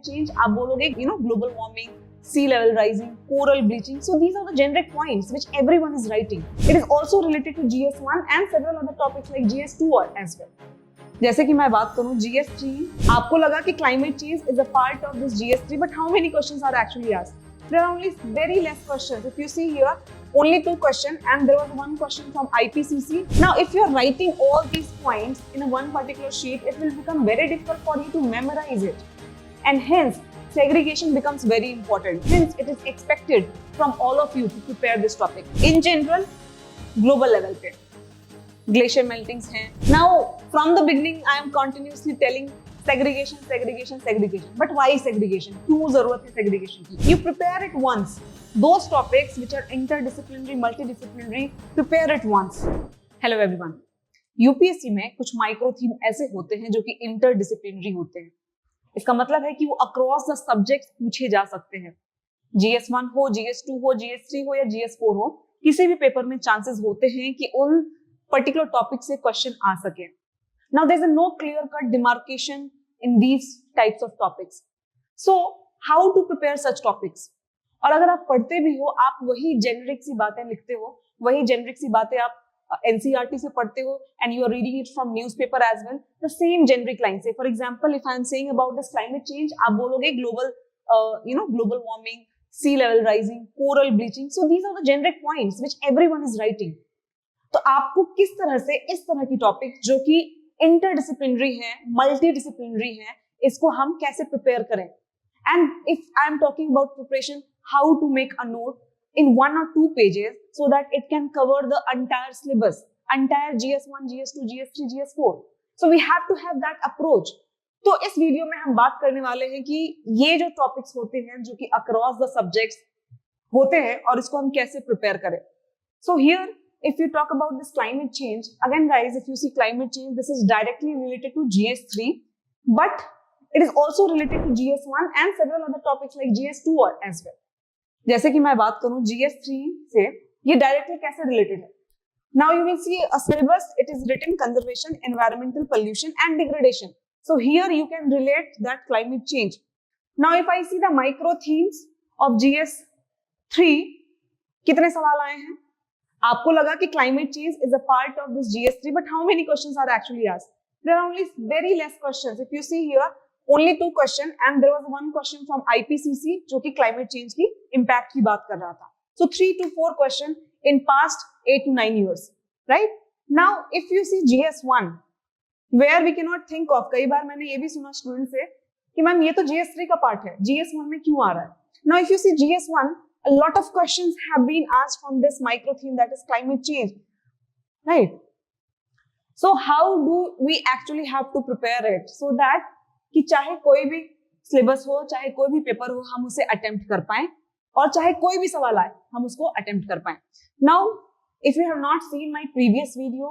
climate change, आप बोलोगे global warming, sea level rising, coral bleaching. So these are the generic points which everyone is writing. It is also related to GS1 and several other topics like GS2 as well. जैसे कि मैं बात करूं GS3, आपको लगा कि climate change is a part of this GS3, but how many questions are actually asked? There are only very less questions. If you see here, only 2 questions, and there was 1 question from IPCC. Now, if you are writing all these points in one particular sheet, it will become very difficult for you to memorize it, and hence segregation becomes very important. Hence, it is expected from all of you to prepare this topic. In general, global level पे glacier meltings हैं. Now, from the beginning, I am continuously telling segregation, segregation, segregation. But why segregation? क्यों जरूरत है segregation की? You prepare it once. Those topics which are interdisciplinary, multidisciplinary, prepare it once. Hello everyone. UPSC में कुछ micro theme ऐसे होते हैं जो कि interdisciplinary होते हैं. इसका मतलब है कि वो across the subjects पूछे जा सकते हैं. GS1 हो, GS2 हो, GS3 हो या GS4 हो, किसी भी पेपर में chances होते हैं कि उन particular topic से question आ सके. Now there is no clear-cut demarcation in these types of topics. So how to prepare such topics? और अगर आप पढ़ते भी हो, आप वही जेनरिक सी बातें लिखते हो, वही जेनरिक सी बातें आप NCERT से पढ़ते हो, and you are reading it from newspaper as well, the same generic line. Say for example, if I am saying about this climate change, आप बोलोगे global warming, sea level rising, coral bleaching. So these are the generic points which everyone is writing. तो आपको किस तरह से इस तरह की टॉपिक जो कि इंटरडिसिप्लिनरी है, मल्टीडिसिप्लिनरी है, इसको हम कैसे प्रिपेयर करें? And if I am talking about preparation, how to make a note in 1 or 2 pages so that it can cover the entire syllabus, entire GS1, GS2, GS3, GS4. So we have to have that approach. तो इस video में हम बात करने वाले हैं कि ये जो टॉपिक्स होते हैं जो कि अक्रॉस द सब्जेक्ट्स होते हैं और इसको हम कैसे प्रिपेयर करें. So here if you talk about this climate change, again guys, if you see climate change, this is directly related to GS3, but it is also related to GS1 and several other topics like GS2 as well. जैसे कि मैं बात करूं GS3 से, ये directly कैसे related है. Now you will see a syllabus, it is written conservation, environmental pollution and degradation. So here you can relate that climate change. Now if I see the micro themes of GS3, कितने सवाल आए हैं? आपको लगा कि climate change is a part of this GS3, but how many questions are actually asked? There are only very less questions. If you see here, only 2 question and there was 1 question from IPCC जो कि climate change की impact की बात कर रहा था. So 3 to 4 question in past 8 to 9 years, right? Now if you see GS1, where we cannot think of, कई बार मैंने ये भी सुना स्टूडेंट से कि मैम ये तो GS3 का पार्ट है, GS1 में क्यों आ रहा है? Now if you see GS1, a lot of questions have been asked from this micro theme, that is climate change, right? So how do we actually have to prepare it so that कि चाहे कोई भी syllabus हो, चाहे कोई भी paper हो, हम उसे अटेम्प्ट कर पाए, और चाहे कोई भी सवाल आए हम उसको अटेम्प्ट कर पाए. Now if you have not seen my previous video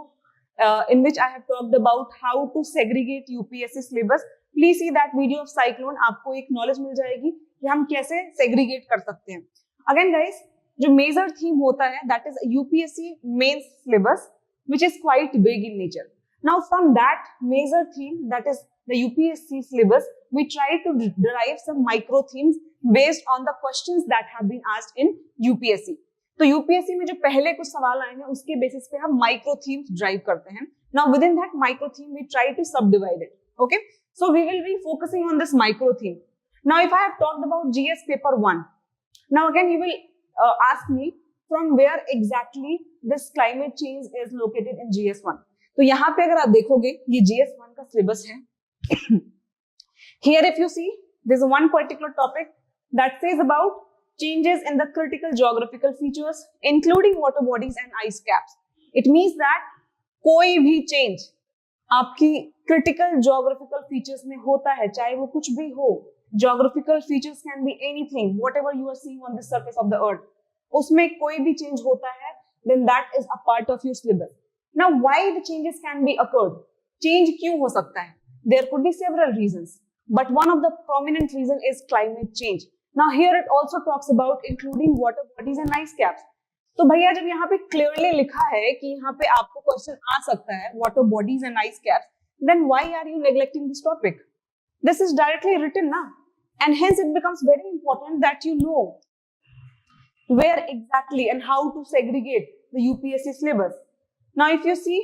in which I have talked about how to segregate UPSC syllabus, please see that video of cyclone. आपको एक नॉलेज मिल जाएगी कि हम कैसे सेग्रीगेट कर सकते हैं. अगेन गाइस, जो मेजर थीम होता है that is UPSC mains syllabus which is quite big in nature. Now from that major theme, that is the UPSC syllabus, we try to derive some micro themes based on the questions that have been asked in UPSC. तो UPSC में जो पहले कुछ सवाल आए हैं उसके basis पे हम micro themes ड्राइव करते हैं. Now within that micro theme we try to subdivide it. Okay, so we will be focusing on this micro theme. Now if I have talked about GS paper 1, now again you will ask me from where exactly this climate change is located in GS1. तो यहाँ पे अगर आप देखोगे ये GS1 का syllabus है. Here if you see, there's one particular topic that says about changes in the critical geographical features including water bodies and ice caps. It means that कोई भी change आपकी critical geographical features में होता है, चाहे वो कुछ भी हो. Geographical features can be anything, whatever you are seeing on the surface of the earth. उसमें कोई भी change होता है, then that is a part of your syllabus. Now why the changes can be occurred? Change क्यों हो सकता है? There could be several reasons, but one of the prominent reason is climate change. Now here it also talks about including water bodies and ice caps. तो भैया जब यहाँ पे clearly लिखा है कि यहाँ पे आपको क्वेश्चन आ सकता है water bodies and ice caps, then why are you neglecting this topic? This is directly written ना. and hence it becomes very important that you know where exactly and how to segregate the UPSC syllabus. Now if you see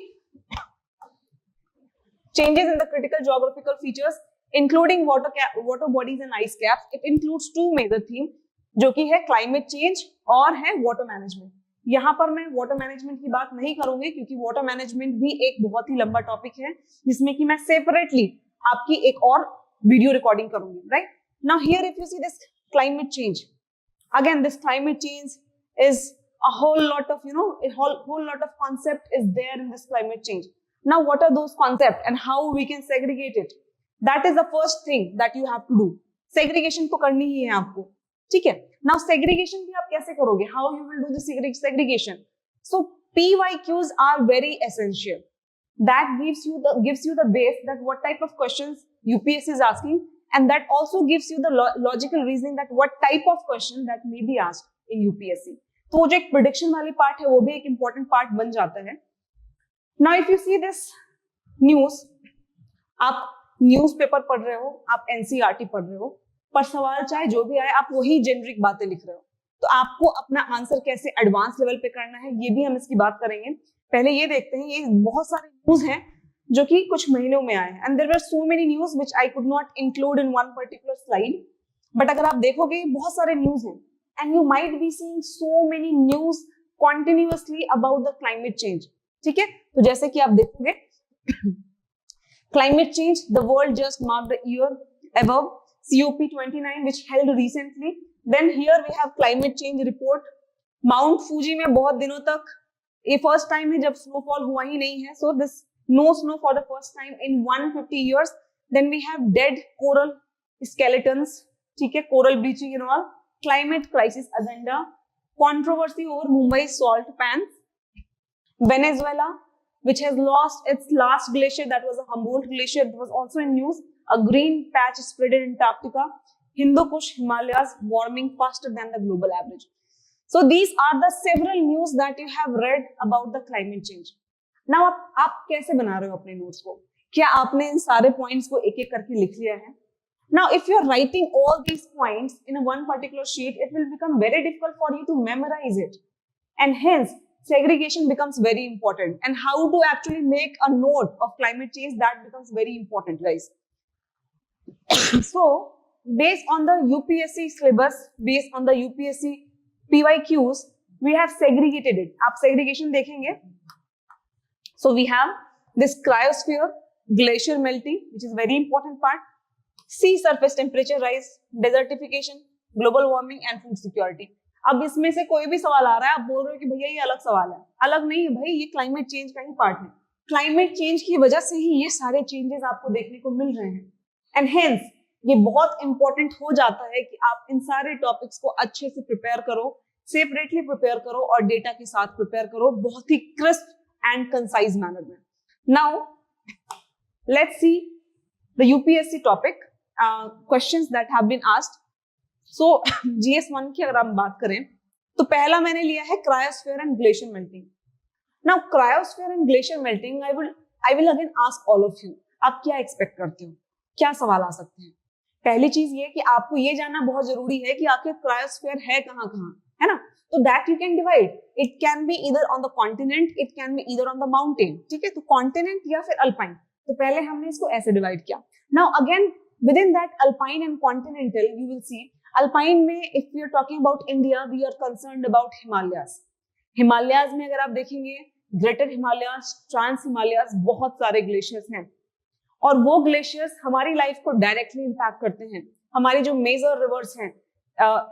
changes in the critical geographical features including water bodies and ice caps, it includes two major themes जो कि है climate change और है water management. यहाँ पर मैं water management की बात नहीं करूंगी क्योंकि वाटर मैनेजमेंट भी एक बहुत ही लंबा टॉपिक है जिसमें कि मैं सेपरेटली आपकी एक और वीडियो रिकॉर्डिंग करूंगी. Right now here if you see this climate change, again this climate change is a whole lot of whole lot of concept is there in this climate change. Now what are those concepts and how we can segregate it? That is the first thing that you have to do. Segregation तो करनी ही है आपको, ठीक है. Now segregation भी आप कैसे करोगे? How you will do the segregation? So PYQs are very essential. That gives you the base that what type of questions UPSC is asking, and that also gives you the logical reasoning that what type of question that may be asked in UPSC. तो जो एक prediction वाली part है वो भी एक important part बन जाता है. Now if you see this news, आप न्यूज़पेपर पढ़ रहे हो, आप एनसीईआरटी पढ़ रहे हो, पर सवाल चाहे जो भी आए आप वही जेनरिक बातें लिख रहे हो, तो आपको अपना आंसर कैसे एडवांस लेवल पे करना है ये भी हम इसकी बात करेंगे. पहले ये देखते हैं, ये बहुत सारे न्यूज हैं जो कि कुछ महीनों में आए हैं, and there were so many news which I could not include in one particular slide. But अगर आप देखोगे बहुत सारे न्यूज हैं, and you might be seeing so many news continuously about the climate change. ठीक है, तो जैसे कि आप देखोगे climate change, the world just marked the year above COP29 which held recently. Then here we have climate change report. Mount Fuji में बहुत दिनों तक ये फर्स्ट टाइम है जब स्नोफॉल हुआ ही नहीं है, so this no snow for the first time in 150 years. Then we have dead coral skeletons, ठीक है, coral bleaching and all. Climate crisis agenda, controversy over Mumbai salt pans, Venezuela, which has lost its last glacier, that was a Humboldt glacier, that was also in news. A green patch spread in Antarctica, Hindu Kush Himalayas warming faster than the global average. So these are the several news that you have read about the climate change. Now आप कैसे बना रहे हो अपने notes को? क्या आपने इन सारे पॉइंट्स को एक एक करके लिख लिया है? Now, if you're writing all these points in one particular sheet, it will become very difficult for you to memorize it. And hence, segregation becomes very important. And how to actually make a note of climate change, that becomes very important, guys. So, based on the UPSC syllabus, based on the UPSC PYQs, we have segregated it. आप segregation देखेंगे. So, we have this cryosphere, glacier melting, which is very important part. Sea surface temperature rise, desertification, global warming and food security. अब इसमें से कोई भी सवाल आ रहा है, आप बोल रहे हो कि भैया ये अलग सवाल है, अलग नहीं है भाई, ये क्लाइमेट चेंज का ही पार्ट है. क्लाइमेट चेंज की वजह से ही ये सारे चेंजेस आपको देखने को मिल रहे हैं, एंड हेंस ये बहुत इंपॉर्टेंट हो जाता है कि आप इन सारे टॉपिक्स को अच्छे से प्रिपेयर करो, सेपरेटली प्रिपेयर करो और डेटा के साथ प्रिपेयर करो बहुत ही क्रिस्प एंड कंसाइज मैनर में. Now let's see the UPSC topic questions that have been asked. So GS1 की अगर हम बात करें तो पहला मैंने लिया है cryosphere and glacier melting. Now cryosphere and glacier melting, I will again ask all of you, आप क्या expect करते हो, क्या सवाल आ सकते हैं? पहली चीज ये कि आपको ये जानना बहुत जरूरी है कि आखिर cryosphere है कहाँ कहाँ, है ना? तो that you can divide. It can be either on the continent, it can be either on the mountain. ठीक है, तो continent या फिर alpine. तो पहले हमने इसको ऐसे डिवाइड किया. Now again within that alpine and continental, you will see alpine में if we are talking about India, we are concerned about Himalayas. Himalayas में अगर आप देखेंगे ग्रेटर हिमालयाज, ट्रांस हिमालयाज, बहुत सारे ग्लेशियर्स हैं और वो ग्लेशियर्स हमारी लाइफ को डायरेक्टली इंपैक्ट करते हैं. हमारी जो मेजर रिवर्स हैं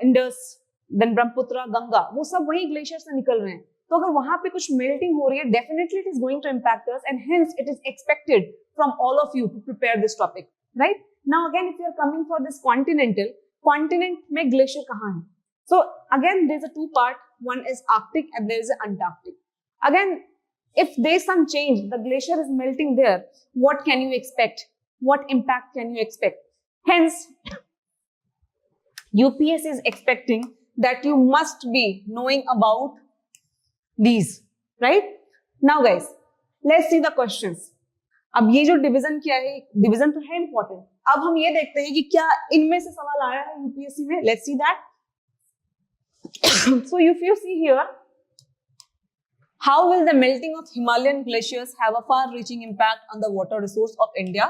इंडस, देन ब्रह्मपुत्र, गंगा, वो सब वही ग्लेशियर से निकल रहे हैं. तो अगर वहां पे कुछ मेल्टिंग हो रही है, definitely it is going to impact us and hence it is expected from all of you to prepare this topic. Right now again if you are coming for this continental, continent में glacier कहाँ है? So again there is a two part, one is Arctic and there is a Antarctic. Again if there is some change, the glacier is melting there, what can you expect? What impact can you expect? Hence UPS is expecting that you must be knowing about these, right? Now guys let's see the questions. अब ये जो division किया है, division तो है important. अब हम ये देखते हैं कि क्या इनमें से सवाल आया है यूपीएससी में. Let's see that. So if you see here, how will the melting of Himalayan glaciers have a far-reaching impact on the water resource of India?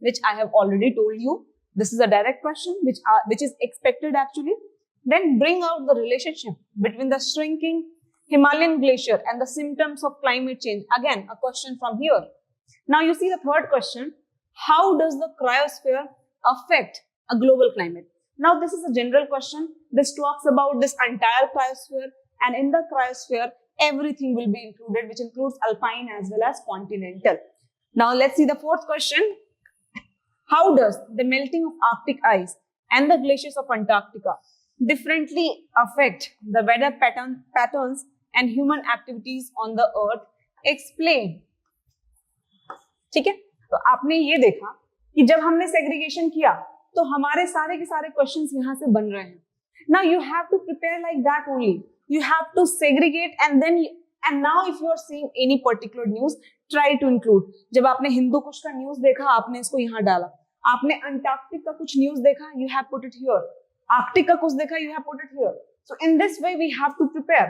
Which I have already told you. This is a direct question which is expected actually. Then bring out the relationship between the shrinking Himalayan glacier and the symptoms of climate change. Again, a question from here. Now you see the third question. How does the cryosphere affect a global climate? Now this is a general question. This talks about this entire cryosphere, and in the cryosphere, everything will be included, which includes alpine as well as continental. Now let's see the fourth question. How does the melting of Arctic ice and the glaciers of Antarctica differently affect the weather patterns and human activities on the earth? Explain. ठीक है, तो आपने ये देखा कि जब हमने segregation किया तो हमारे सारे के सारे क्वेश्चंस यहाँ से बन रहे हैं. Now you have to prepare like that only. You have to segregate and now if you are seeing any particular news, try to include. जब आपने हिंदू कुछ का न्यूज देखा, आपने इसको यहाँ डाला. आपने अंटार्कटिक का कुछ न्यूज देखा, you have put it here. Arctic का कुछ देखा, you have put it here. So in this way we have to prepare.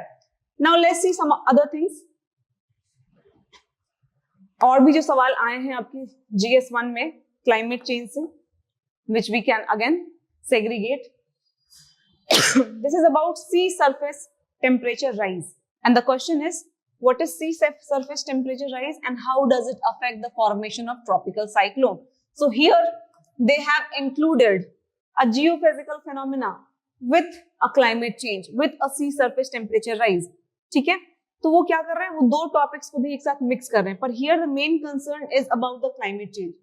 Now let's see some other things. और भी जो सवाल आए हैं आपकी GS1 में क्लाइमेट चेंज से, which we can again segregate. This is about sea surface temperature rise, and the question is, what is sea surface temperature rise and how does it affect the formation of tropical cyclone? So here they have included a geophysical phenomena with a climate change, with a sea surface temperature rise. ठीक है, तो वो क्या कर रहे हैं, वो दो टॉपिक्स को भी एक साथ मिक्स कर रहे हैं. पर here the main concern is about the climate change.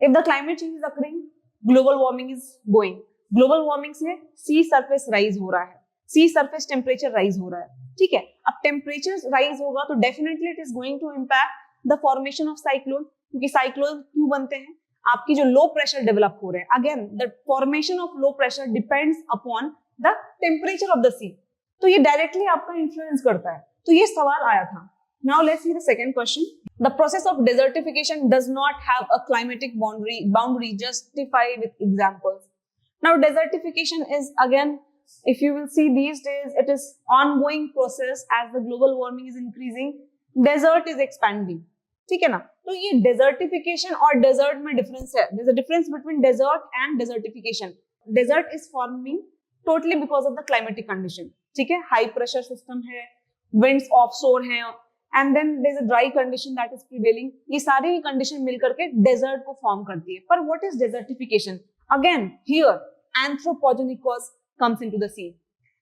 If the climate change is occurring, global warming is going. Global warming से सी सरफेस राइज हो रहा है, सी सरफेस टेम्परेचर राइज हो रहा है. ठीक है, अब टेम्परेचर राइज होगा तो definitely it is going to impact the formation of cyclone. क्योंकि साइक्लोन क्यों बनते हैं, आपकी जो लो प्रेशर डेवलप हो रहे हैं. Again the formation of low pressure depends upon the temperature of the sea. तो ये डायरेक्टली आपका इन्फ्लुएंस करता है. तो ये सवाल आया था. Now let's see the second question. The process of desertification does not have a climatic boundary. Justify with examples. Now desertification is again, if you will see these days, it is ongoing process as the global warming is increasing. Desert is expanding. ठीक है ना, तो ये desertification और desert में difference है. There's a difference between desert and desertification. Desert is forming totally because of the climatic condition. ठीक है, high pressure system है, winds offshore हैं, and then there's a dry condition that is prevailing. ये सारी condition मिलकर के desert को form करती है. पर what is desertification? Again, here, anthropogenic cause comes into the scene.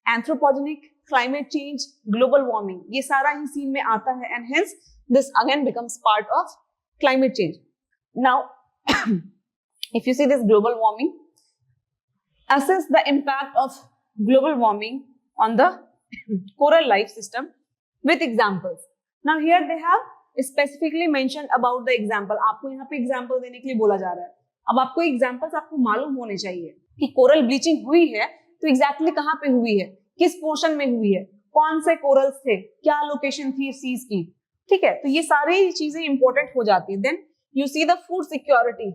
Anthropogenic, climate change, global warming, ये सारा ही scene में आता है, and hence this again becomes part of climate change. Now, if you see this global warming, assess the impact of global warming on the coral life system with examples. Now here they have specifically mentioned about the example. आपको यहाँ पे example देने के लिए बोला जा रहा है. अब आपको एग्जाम्पल्स आपको मालूम होने चाहिए कि कोरल ब्लीचिंग हुई है तो एग्जैक्टली कहाँ पे हुई है, किस पोर्शन में हुई है, कौन से कोरल्स थे, क्या लोकेशन थी सीज की. ठीक है, तो ये सारी चीजें इंपॉर्टेंट हो जाती है. Then you see the food security.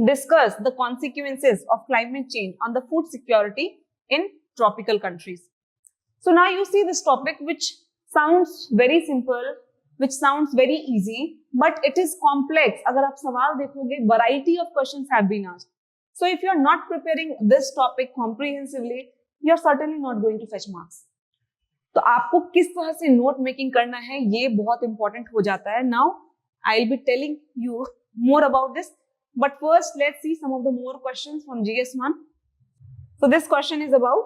Discuss the consequences of climate change on the food security in tropical countries. So now you see this topic which sounds very simple, which sounds very easy, but it is complex. अगर आप सवाल देखोगे, variety of questions have been asked. So if you are not preparing this topic comprehensively, you are certainly not going to fetch marks. तो आपको किस तरह से note making करना है, ये बहुत इंपॉर्टेंट हो जाता है. Now I'll be telling you more about this, but first let's see some of the more questions from GS1. So this question is about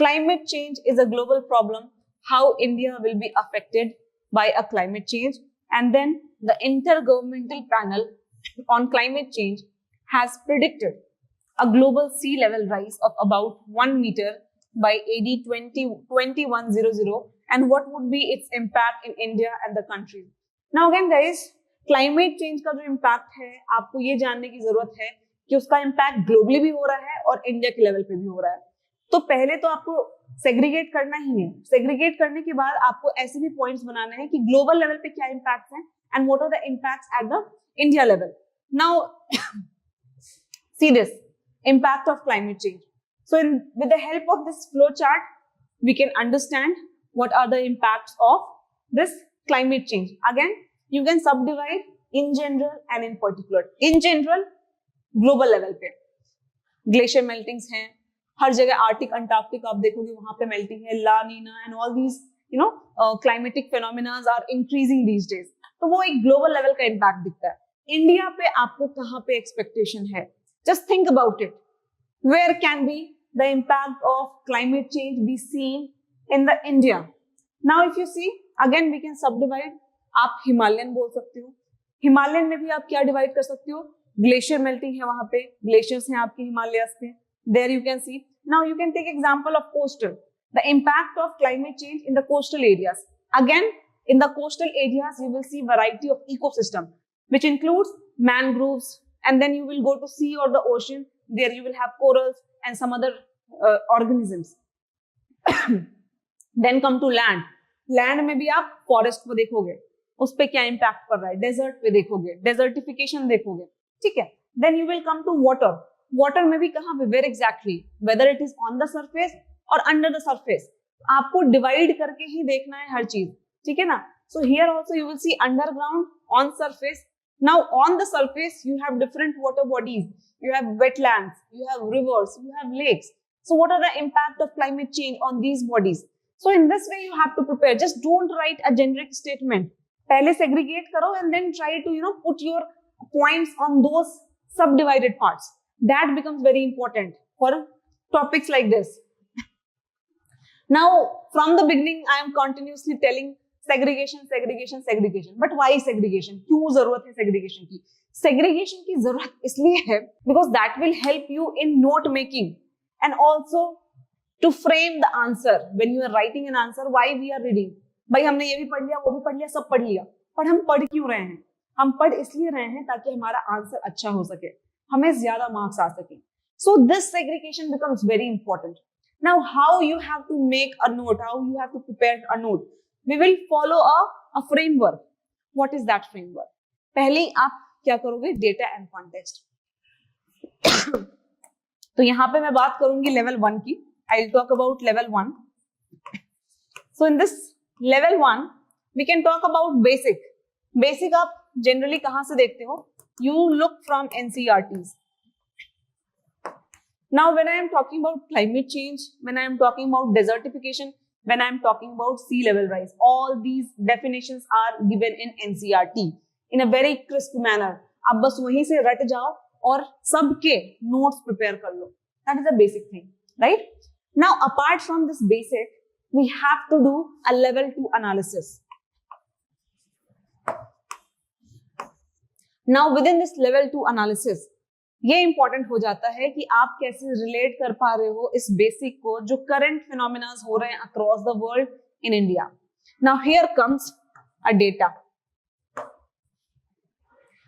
climate change is a global problem. How India will be affected by a climate change, and then the Intergovernmental Panel on Climate Change has predicted a global sea level rise of about 1 meter by AD 2100, and what would be its impact in India and the country. Now again guys, climate change का जो impact है, आपको ये जानने की जरूरत है कि उसका impact globally भी हो रहा है और India के level पे भी हो रहा है. तो पहले तो आपको सेग्रीगेट करना ही है. सेग्रीगेट करने के बाद आपको ऐसे भी पॉइंट्स बनाने हैं कि ग्लोबल लेवल पे क्या इंपैक्ट्स हैं and what are the impacts at the India level. Now see this impact of climate change. So with the help of this flow chart, we can understand what are the impacts of this climate change. Again, you can subdivide in general and in particular. In general, global level पे glacier मेल्टिंग्स हैं, हर जगह Arctic Antarctic आप देखोगे वहां पे melting है, La Nina and all these climatic phenomenas are increasing these days. तो वो एक ग्लोबल लेवल का इम्पैक्ट दिखता है. इंडिया पे आपको कहाँ पे एक्सपेक्टेशन है? Just think about it. Where can be the impact of climate change be seen in the India? Now if you see again we can subdivide. आप हिमालयन बोल सकते हो. हिमालयन में भी आप क्या डिवाइड कर सकते हो? ग्लेशियर मेल्टिंग है वहां पे, ग्लेशियर्स हैं आपके हिमालयस पे. There you can see. Now you can take example of coastal. The impact of climate change in the coastal areas. Again in the coastal areas you will see variety of ecosystem which includes mangroves, and then you will go to sea or the ocean. There you will have corals and some other organisms. Then come to land. Land में भी आप forest को देखोगे, उस पे क्या impact पड़ रहा है. desert पे देखोगे, desertification देखोगे, ठीक है. Then you will come to water. water में भी कहाँ पे? where exactly? whether it is on the surface or under the surface. आपको divide करके ही देखना है हर चीज, ठीक है ना. So here also you will see underground, on surface. Now on the surface you have different water bodies, you have wetlands, you have rivers, you have lakes. So what are the impact of climate change on these bodies? So in this way you have to prepare. Just don't write a generic statement. पहले segregate करो and then try to put your points on those subdivided parts. That becomes very important for topics like this. Now from the beginning I am continuously telling segregation, segregation, segregation. But why segregation? क्यों जरूरत है segregation की? Segregation की जरूरत इसलिए है because that will help you in note making and also to frame the answer. When you are writing an answer, why we are reading? भाई हमने ये भी पढ़ लिया, वो भी पढ़ लिया, सब पढ़ लिया. पर हम पढ़ क्यों रहे हैं? हम पढ़ इसलिए रहे हैं ताकि हमारा आंसर अच्छा हो सके, हमें ज्यादा मार्क्स आ सके. So this segregation becomes very important. Now how you have to make a note, how you have to prepare a note? We will follow a framework. What is that framework? पहले आप क्या करोगे? Data and context. तो यहाँ पे मैं बात करूंगी level 1 की. I'll talk about level 1. So in this level 1, we can talk about basic. Basic आप generally कहाँ से देखते हो? You look from NCERTs. Now when I am talking about climate change, when I am talking about desertification, when I am talking about sea level rise, all these definitions are given in NCERT in a very crisp manner. आप बस वहीं से रट जाओ और सबके notes prepare कर लो. That is the basic thing, right? Now apart from this basic, we have to do a level 2 analysis. Now within this level 2 analysis, ये इंपॉर्टेंट हो जाता है कि आप कैसे रिलेट कर पा रहे हो इस बेसिक को जो करंट फिनोमिनास हो रहे हैं across the world in India. Now here comes a data.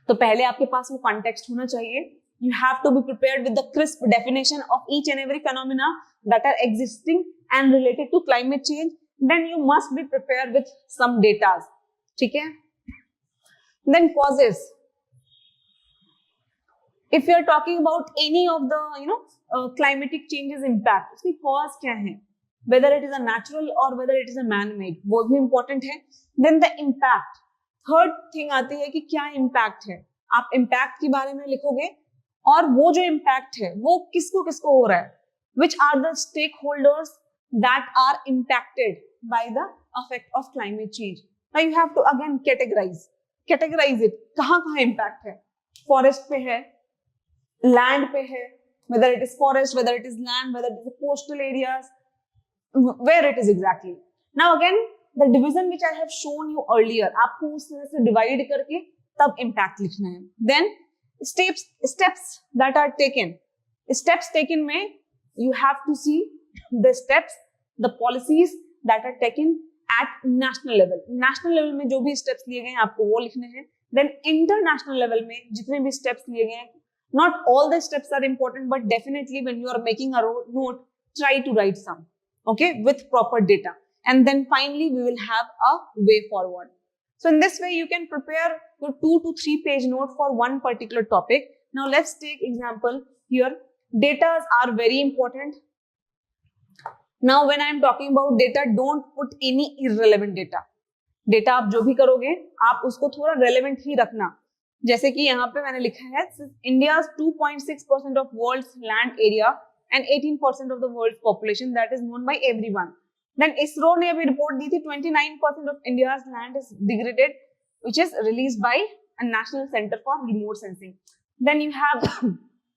तो पहले आपके पास वो कॉन्टेक्स्ट होना चाहिए. You have to be prepared with the crisp definition of each and every phenomena that are existing and related to climate change. Then you must be prepared with some datas, ठीक है. Then causes. If you are talking about any of the climatic changes impact, उसकी cause क्या है? Whether it is a natural or whether it is a man-made, वो भी important है. Then the impact. Third thing आती है कि क्या impact है. आप impact के बारे में लिखोगे और वो जो impact है वो किसको किसको हो रहा है. Which are the stakeholders that are impacted by the effect of climate change. Now you have to again categorize it. कहाँ impact है? Forest पे है, land पे है, whether it is forest, whether it is land, whether it is coastal areas, where it is exactly. Now again the division which I have shown you earlier, आपको उस तरह से divide करके तब impact लिखना है. Then steps that are taken. Steps taken में you have to see the steps, the policies that are taken at national level. National level में जो भी steps लिए गए हैं आपको वो लिखने हैं. Then international level में जितने भी steps लिए गए हैं, not all the steps are important, but definitely when you are making a note, try to write some, okay, with proper data. And then finally we will have a way forward. So in this way, you can prepare your 2 to 3 page note for one particular topic. Now let's take example here. Data are very important. Now when I am talking about data, don't put any irrelevant data. Data आप जो भी करोगे, आप उसको थोड़ा relevant ही रखना. जैसे कि यहाँ पे मैंने लिखा है, India's 2.6% of world's land area and 18% of the world's population, that is known by everyone. Then ISRO ने अभी रिपोर्ट दी थी 29% of India's land is degraded, which is released by a National Center for Remote Sensing. Then you have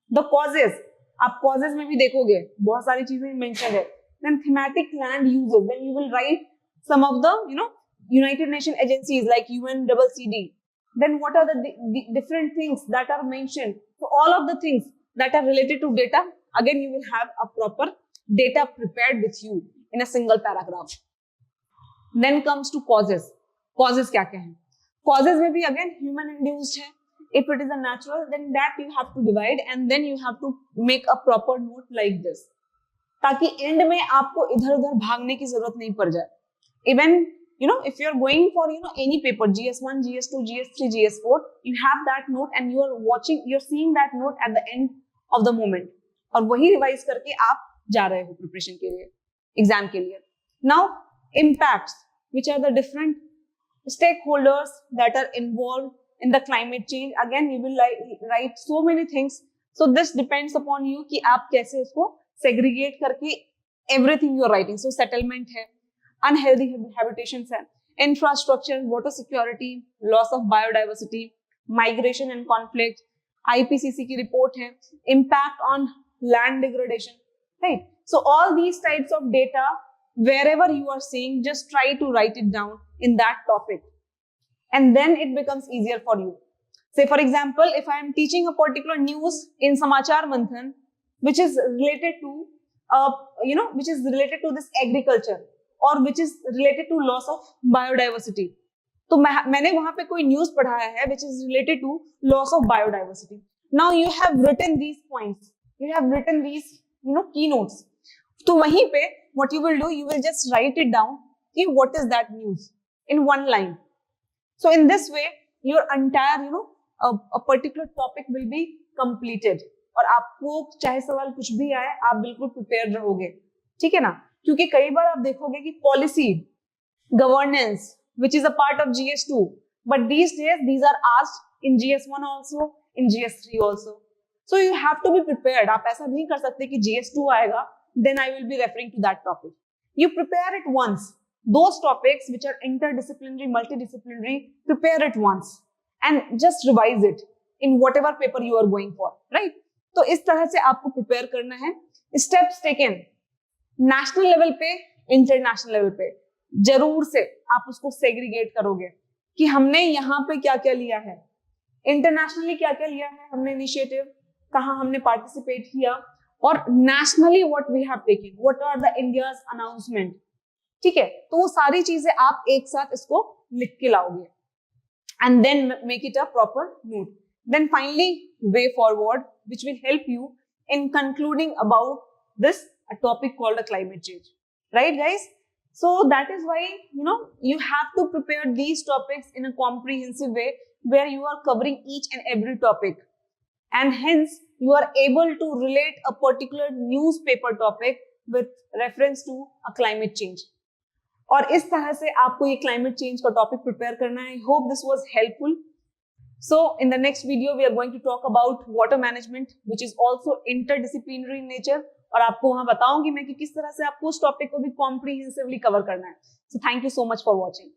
the causes. आप causes में भी देखोगे बहुत सारी चीजें mentioned है. Then thematic land uses. Then you will write some of the United Nations agencies like UNCCD. Then what are the different things that are mentioned? So all of the things that are related to data, again you will have a proper data prepared with you in a single paragraph. Then comes to causes. Causes क्या क्या हैं? Causes में भी again human induced है. If it is a natural, then that you have to divide and then you have to make a proper note like this. ताकि end में आपको इधर-उधर भागने की जरूरत नहीं पड़ जाए. Even if you are going for any paper, GS1, GS2, GS3, GS4, you have that note and you're seeing that note at the end of the moment. और वही रिवाइज करके आप जा रहे हो प्रिपरेशन के लिए, एग्जाम के लिए. Now, impacts, which are the different stakeholders that are involved in the climate change. Again, you will write so many things. So this depends upon you कि आप कैसे उसको segregate करके everything you are writing. So settlement है, unhealthy habitations है, infrastructure, water security, loss of biodiversity, migration and conflict, IPCC की report है, impact on land degradation, right? So all these types of data, wherever you are seeing, just try to write it down in that topic, and then it becomes easier for you. Say for example, if I am teaching a particular news in Samachar Manthan, which is related to which is related to this agriculture or which is related to loss of biodiversity, तो मैंने वहां पे कोई news पढ़ाया है which is related to loss of biodiversity. Now you have written these points, you have written these keynotes. तो वहीं पे what you will do, you will just write it down कि what is that news in one line. So in this way your entire a particular topic will be completed और आपको चाहे सवाल कुछ भी आए आप बिल्कुल प्रिपेयर्ड रहोगे, ठीक है ना? क्योंकि कई बार आप देखोगे कि policy, governance, which is a part of GS2, but these days these are asked in GS1 also, in GS3 also. So you have to be prepared. आप ऐसा नहीं कर सकते कि GS2 आएगा then I will be referring to that topic. You prepare it once. Those topics which are interdisciplinary, multidisciplinary, prepare it once and just revise it in whatever paper you are going for, right? तो इस तरह से आपको prepare करना है. Steps taken national level पे, international level पे जरूर से आप उसको सेग्रीगेट करोगे कि हमने यहाँ पे क्या क्या लिया है, इंटरनेशनली क्या क्या लिया है हमने इनिशिएटिव, कहाँ हमने पार्टिसिपेट किया, और nationally what we have taken, what are the India's announcement. ठीक है, तो वो सारी चीजें आप एक साथ इसको लिख के लाओगे and then make it a proper note. Then finally, way forward, which will help you in concluding about this a topic called a climate change, right guys? So that is why you have to prepare these topics in a comprehensive way where you are covering each and every topic, and hence you are able to relate a particular newspaper topic with reference to a climate change. और इस तरह से आपको ये climate change का topic prepare करना है. I hope this was helpful. So in the next video we are going to talk about water management which is also interdisciplinary in nature, और आपको वहां बताऊंगी मैं कि किस तरह से आपको उस टॉपिक को भी कॉम्प्रिहेंसिवली कवर करना है. So thank you so much for watching.